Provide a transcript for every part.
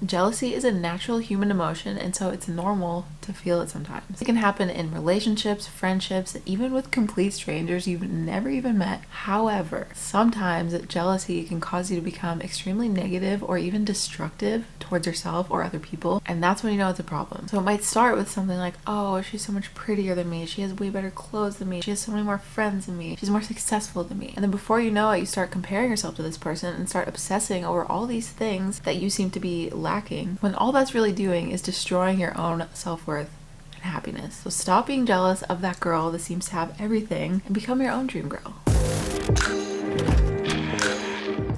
Jealousy is a natural human emotion, and so it's normal to feel it sometimes. It can happen in relationships, friendships, even with complete strangers you've never even met. However, sometimes jealousy can cause you to become extremely negative or even destructive towards yourself or other people, and that's when you know it's a problem. So it might start with something like, oh, she's so much prettier than me, she has way better clothes than me, she has so many more friends than me, she's more successful than me. And then before you know it, you start comparing yourself to this person and start obsessing over all these things that you seem to be lacking, when all that's really doing is destroying your own self-worth and happiness. So stop being jealous of that girl that seems to have everything and become your own dream girl.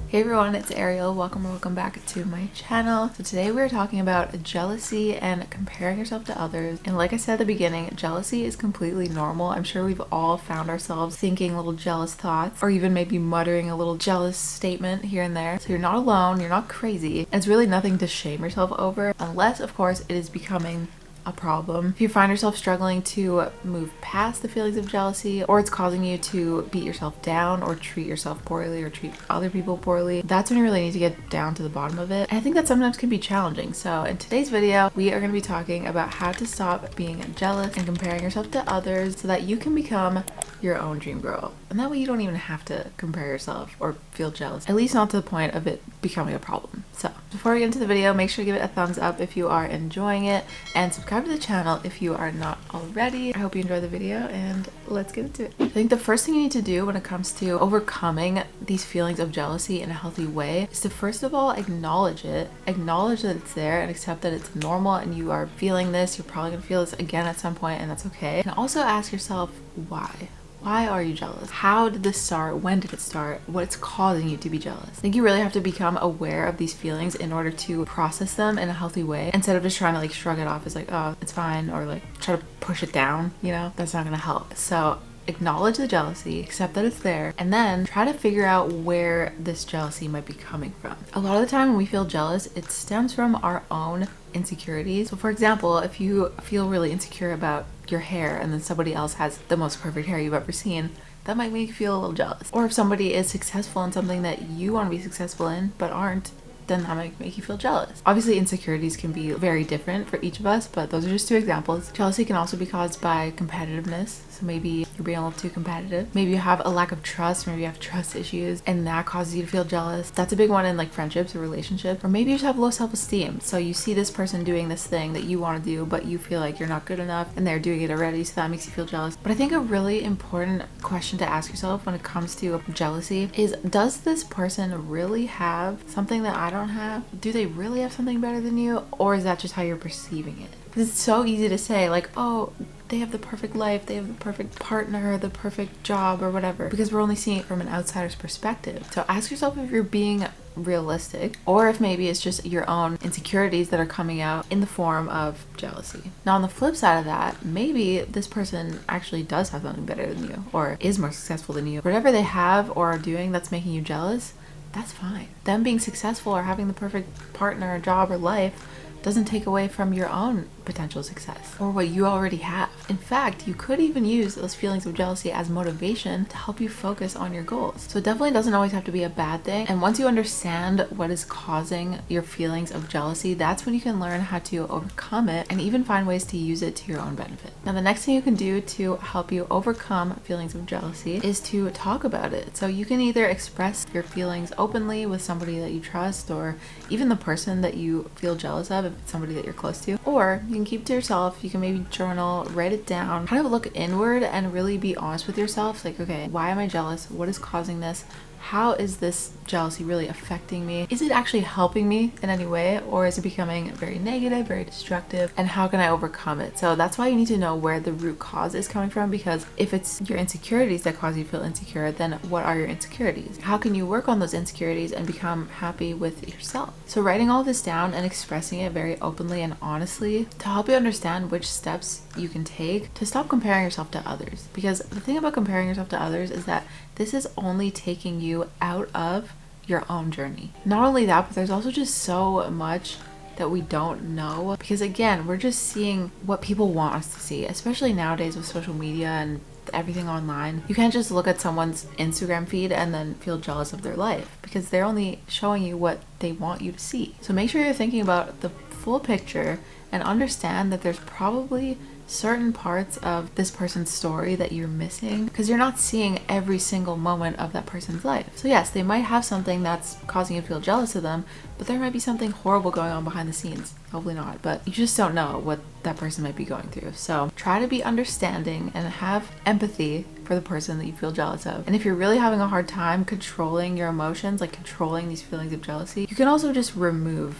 Hey everyone, it's Ariel. Welcome back to my channel. So today we're talking about jealousy and comparing yourself to others. And like I said at the beginning, jealousy is completely normal. I'm sure we've all found ourselves thinking little jealous thoughts, or even maybe muttering a little jealous statement here and there. So you're not alone, you're not crazy. And it's really nothing to shame yourself over, unless of course it is becoming a problem. If you find yourself struggling to move past the feelings of jealousy, or it's causing you to beat yourself down or treat yourself poorly or treat other people poorly, that's when you really need to get down to the bottom of it. And I think that sometimes can be challenging. So in today's video, we are going to be talking about how to stop being jealous and comparing yourself to others so that you can become your own dream girl. And that way you don't even have to compare yourself or feel jealous, at least not to the point of it becoming a problem. So before we get into the video, make sure to give it a thumbs up if you are enjoying it, and subscribe to the channel if you are not already. I hope you enjoy the video, and let's get into it. I think the first thing you need to do when it comes to overcoming these feelings of jealousy in a healthy way is to first of all acknowledge it, acknowledge that it's there, and accept that it's normal and you are feeling this. You're probably gonna feel this again at some point, and that's okay. And also ask yourself why. Why are you jealous? How did this start? When did it start? What's causing you to be jealous? I think you really have to become aware of these feelings in order to process them in a healthy way, instead of just trying to like shrug it off as like, oh, it's fine, or like try to push it down, you know? That's not gonna help. So acknowledge the jealousy, accept that it's there, and then try to figure out where this jealousy might be coming from. A lot of the time when we feel jealous, it stems from our own insecurities. So for example, if you feel really insecure about your hair and then somebody else has the most perfect hair you've ever seen, that might make you feel a little jealous. Or if somebody is successful in something that you want to be successful in but aren't, then that might make you feel jealous. Obviously, insecurities can be very different for each of us, but those are just two examples. Jealousy can also be caused by competitiveness. So maybe you're being a little too competitive. Maybe you have a lack of trust, maybe you have trust issues, and that causes you to feel jealous. That's a big one in like friendships or relationships. Or maybe you just have low self-esteem. So you see this person doing this thing that you want to do, but you feel like you're not good enough and they're doing it already, so that makes you feel jealous. But I think a really important question to ask yourself when it comes to jealousy is, does this person really have something that I don't have? Do they really have something better than you? Or is that just how you're perceiving it? Because it's so easy to say like, oh, they have the perfect life, they have the perfect partner, the perfect job, or whatever, because we're only seeing it from an outsider's perspective. So ask yourself if you're being realistic, or if maybe it's just your own insecurities that are coming out in the form of jealousy. Now on the flip side of that, maybe this person actually does have something better than you, or is more successful than you. Whatever they have or are doing that's making you jealous, that's fine. Them being successful or having the perfect partner, or job, or life doesn't take away from your own potential success or what you already have. In fact, you could even use those feelings of jealousy as motivation to help you focus on your goals. So it definitely doesn't always have to be a bad thing. And once you understand what is causing your feelings of jealousy, that's when you can learn how to overcome it and even find ways to use it to your own benefit. Now, the next thing you can do to help you overcome feelings of jealousy is to talk about it. So you can either express your feelings openly with somebody that you trust, or even the person that you feel jealous of, if it's somebody that you're close to, or you can keep it to yourself. You can maybe journal, write it down, kind of look inward and really be honest with yourself. Like, okay, why am I jealous? What is causing this? How is this jealousy really affecting me? Is it actually helping me in any way, or is it becoming very negative, very destructive? And how can I overcome it? So that's why you need to know where the root cause is coming from, because if it's your insecurities that cause you to feel insecure, then what are your insecurities? How can you work on those insecurities and become happy with yourself? So writing all this down and expressing it very openly and honestly to help you understand which steps you can take to stop comparing yourself to others. Because the thing about comparing yourself to others is that this is only taking you out of your own journey. Not only that, but there's also just so much that we don't know, because again, we're just seeing what people want us to see, especially nowadays with social media and everything online. You can't just look at someone's Instagram feed and then feel jealous of their life, because they're only showing you what they want you to see. So make sure you're thinking about the full picture and understand that there's probably certain parts of this person's story that you're missing, because you're not seeing every single moment of that person's life. So yes, they might have something that's causing you to feel jealous of them, but there might be something horrible going on behind the scenes. Hopefully not, but you just don't know what that person might be going through. So try to be understanding and have empathy for the person that you feel jealous of. And if you're really having a hard time controlling your emotions, like controlling these feelings of jealousy, you can also just remove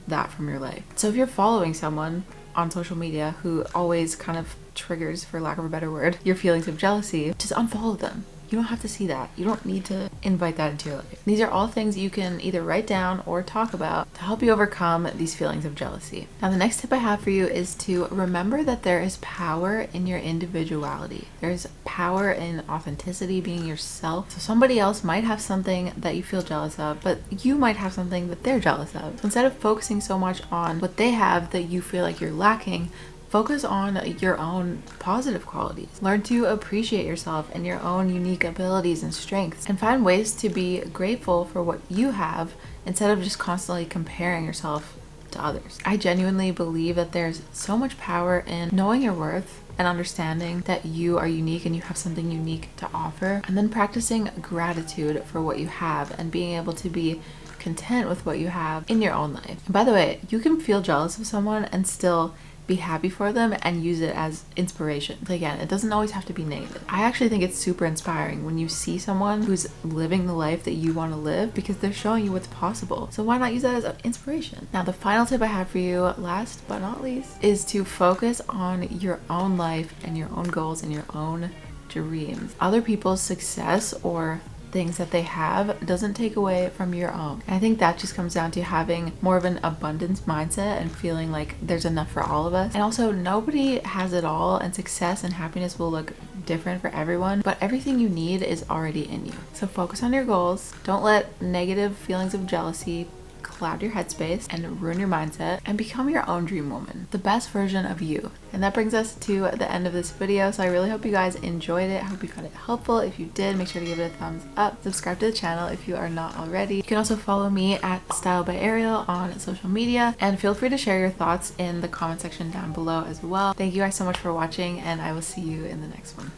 that from your life. So if you're following someone on social media who always kind of triggers, for lack of a better word, your feelings of jealousy, just unfollow them. You don't have to see that. You don't need to invite that into your life. These are all things you can either write down or talk about to help you overcome these feelings of jealousy. Now, the next tip I have for you is to remember that there is power in your individuality. There's power in authenticity, being yourself. So somebody else might have something that you feel jealous of, but you might have something that they're jealous of. So instead of focusing so much on what they have that you feel like you're lacking, focus on your own positive qualities. Learn to appreciate yourself and your own unique abilities and strengths, and find ways to be grateful for what you have instead of just constantly comparing yourself to others. I genuinely believe that there's so much power in knowing your worth and understanding that you are unique and you have something unique to offer, and then practicing gratitude for what you have and being able to be content with what you have in your own life. And by the way, you can feel jealous of someone and still be happy for them and use it as inspiration. Again, it doesn't always have to be negative. I actually think it's super inspiring when you see someone who's living the life that you want to live, because they're showing you what's possible. So why not use that as inspiration? Now, the final tip I have for you, last but not least, is to focus on your own life and your own goals and your own dreams. Other people's success or things that they have doesn't take away from your own. And I think that just comes down to having more of an abundance mindset and feeling like there's enough for all of us. And also, nobody has it all, and success and happiness will look different for everyone, but everything you need is already in you. So focus on your goals. Don't let negative feelings of jealousy cloud your headspace and ruin your mindset, and become your own dream woman, the best version of you. And that brings us to the end of this video. So I really hope you guys enjoyed it. I hope you found it helpful. If you did, make sure to give it a thumbs up. Subscribe to the channel if you are not already. You can also follow me at Style by Ariel on social media, and feel free to share your thoughts in the comment section down below as well. Thank you guys so much for watching, and I will see you in the next one.